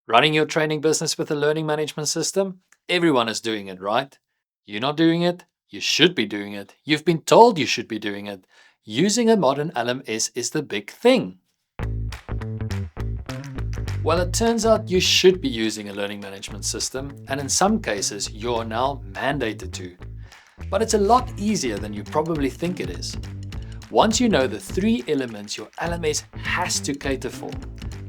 Running your training business with a learning management system? Everyone is doing it, right? You're not doing it? You should be doing it. You've been told you should be doing it. Using a modern LMS is the big thing. Well, it turns out you should be using a learning management system, and in some cases, you are now mandated to. But it's a lot easier than you probably think it is. Once you know the three elements your LMS has to cater for: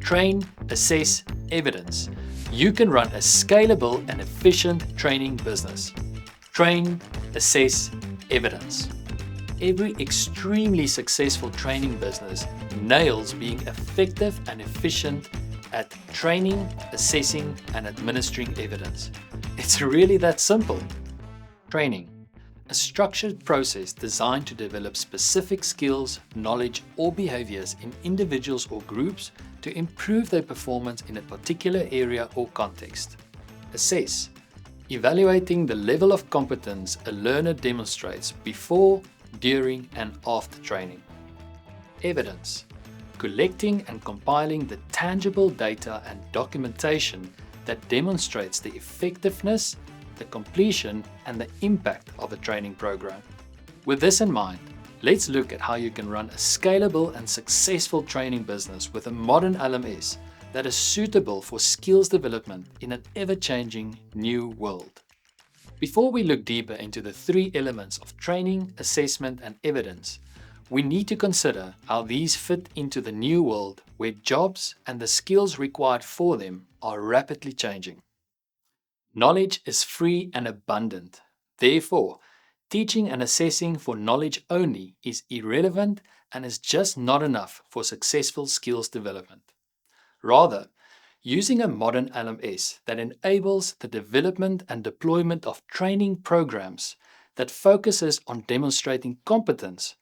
train, assess, evidence, you can run a scalable and efficient training business. Train, assess, evidence. Every extremely successful training business nails being effective and efficient at training, assessing, and administering evidence. It's really that simple. Training. A structured process designed to develop specific skills, knowledge, or behaviors in individuals or groups to improve their performance in a particular area or context. Assess. Evaluating the level of competence a learner demonstrates before, during, and after training. Evidence. Collecting and compiling the tangible data and documentation that demonstrates the effectiveness, the completion, and the impact of a training program. With this in mind, let's look at how you can run a scalable and successful training business with a modern LMS that is suitable for skills development in an ever-changing new world. Before we look deeper into the three elements of training, assessment, and evidence, we need to consider how these fit into the new world where jobs and the skills required for them are rapidly changing. Knowledge is free and abundant. Therefore, teaching and assessing for knowledge only is irrelevant and is just not enough for successful skills development. Rather, using a modern LMS that enables the development and deployment of training programs that focuses on demonstrating competence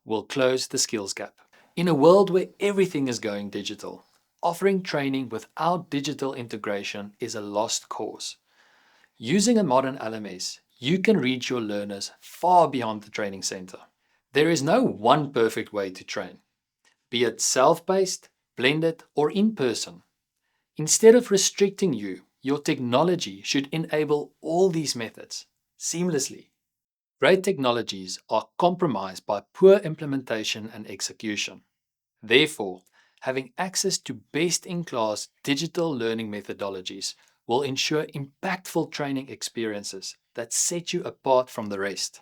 will close the skills gap. In a world where everything is going digital, offering training without digital integration is a lost cause. Using a modern LMS, you can reach your learners far beyond the training center. There is no one perfect way to train, be it self-paced, blended, or in person. Instead of restricting you, your technology should enable all these methods seamlessly. Great technologies are compromised by poor implementation and execution. Therefore, having access to best-in-class digital learning methodologies will ensure impactful training experiences that set you apart from the rest.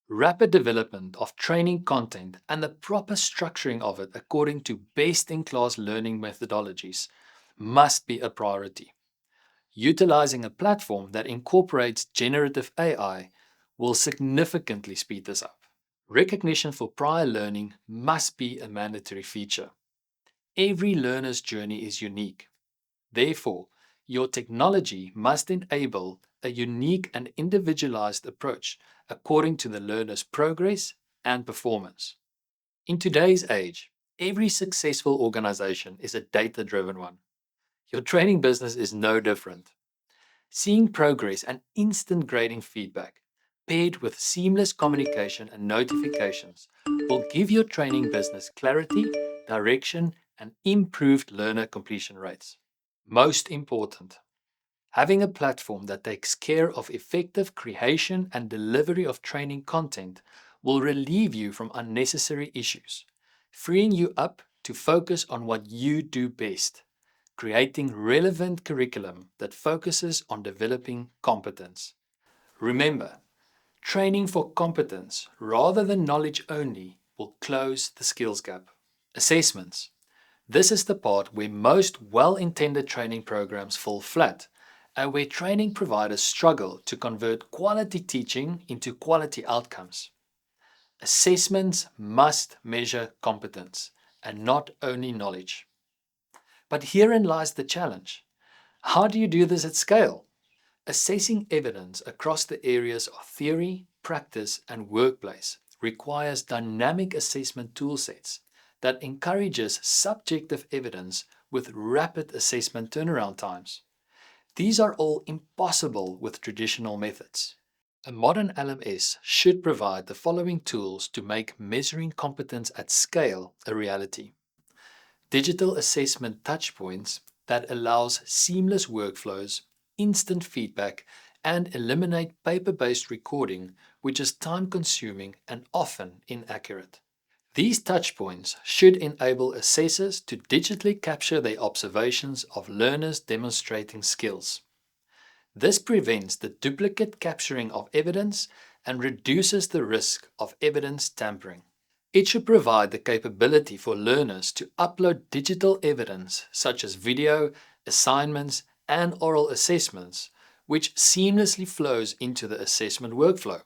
Rapid development of training content and the proper structuring of it according to best-in-class learning methodologies must be a priority. Utilizing a platform that incorporates generative AI will significantly speed this up. Recognition for prior learning must be a mandatory feature. Every learner's journey is unique. Therefore, your technology must enable a unique and individualized approach according to the learner's progress and performance. In today's age, every successful organization is a data-driven one. Your training business is no different. Seeing progress and instant grading feedback, paired with seamless communication and notifications, will give your training business clarity, direction, and improved learner completion rates. Most important, having a platform that takes care of effective creation and delivery of training content will relieve you from unnecessary issues, freeing you up to focus on what you do best: creating relevant curriculum that focuses on developing competence. Remember, training for competence rather than knowledge only will close the skills gap. Assessments. This is the part where most well-intended training programs fall flat and where training providers struggle to convert quality teaching into quality outcomes. Assessments must measure competence and not only knowledge. But herein lies the challenge. How do you do this at scale? Assessing evidence across the areas of theory, practice, and workplace requires dynamic assessment toolsets that encourages subjective evidence with rapid assessment turnaround times. These are all impossible with traditional methods. A modern LMS should provide the following tools to make measuring competence at scale a reality: digital assessment touchpoints that allows seamless workflows, instant feedback, and eliminate paper-based recording, which is time-consuming and often inaccurate. These touchpoints should enable assessors to digitally capture their observations of learners demonstrating skills. This prevents the duplicate capturing of evidence and reduces the risk of evidence tampering. It should provide the capability for learners to upload digital evidence such as video, assignments, and oral assessments, which seamlessly flows into the assessment workflow.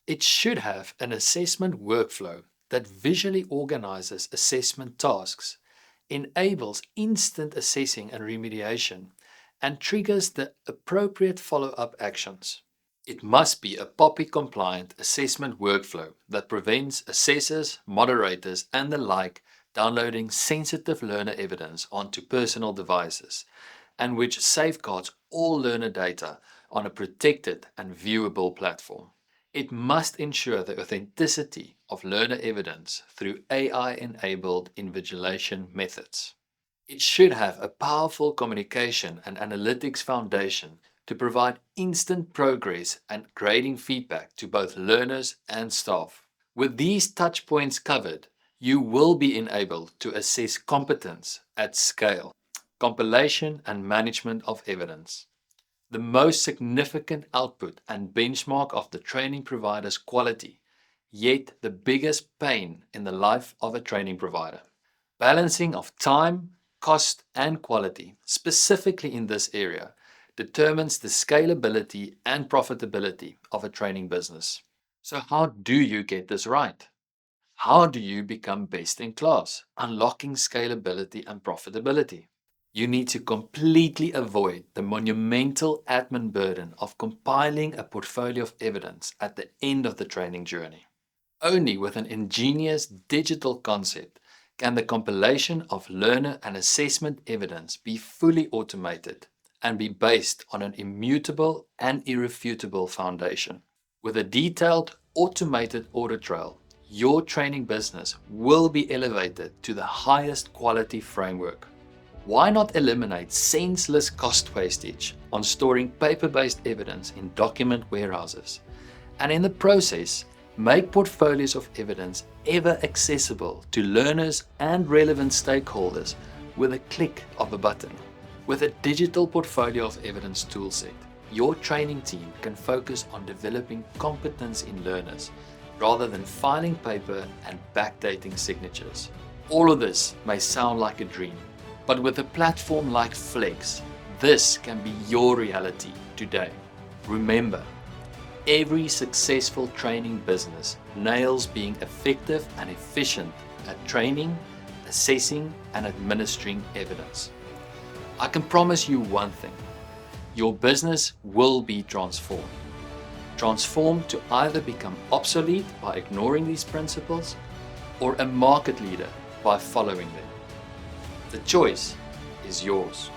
It should have an assessment workflow that visually organizes assessment tasks, enables instant assessing and remediation, and triggers the appropriate follow-up actions. It must be a POPI-compliant assessment workflow that prevents assessors, moderators, and the like downloading sensitive learner evidence onto personal devices, and which safeguards all learner data on a protected and viewable platform. It must ensure the authenticity of learner evidence through AI-enabled invigilation methods. It should have a powerful communication and analytics foundation to provide instant progress and grading feedback to both learners and staff. With these touch points covered, you will be enabled to assess competence at scale, compilation and management of evidence, the most significant output and benchmark of the training provider's quality, yet the biggest pain in the life of a training provider. Balancing of time, cost, and quality, specifically in this area, determines the scalability and profitability of a training business. So how do you get this right? How do you become best in class, unlocking scalability and profitability? You need to completely avoid the monumental admin burden of compiling a portfolio of evidence at the end of the training journey. Only with an ingenious digital concept can the compilation of learner and assessment evidence be fully automated and be based on an immutable and irrefutable foundation. With a detailed, automated audit trail, your training business will be elevated to the highest quality framework. Why not eliminate senseless cost wastage on storing paper-based evidence in document warehouses, and in the process, make portfolios of evidence ever accessible to learners and relevant stakeholders with a click of a button? With a digital portfolio of evidence toolset, your training team can focus on developing competence in learners rather than filing paper and backdating signatures. All of this may sound like a dream, but with a platform like Flex, this can be your reality today. Remember, every successful training business nails being effective and efficient at training, assessing, and administering evidence. I can promise you one thing: your business will be transformed. Transformed to either become obsolete by ignoring these principles or a market leader by following them. The choice is yours.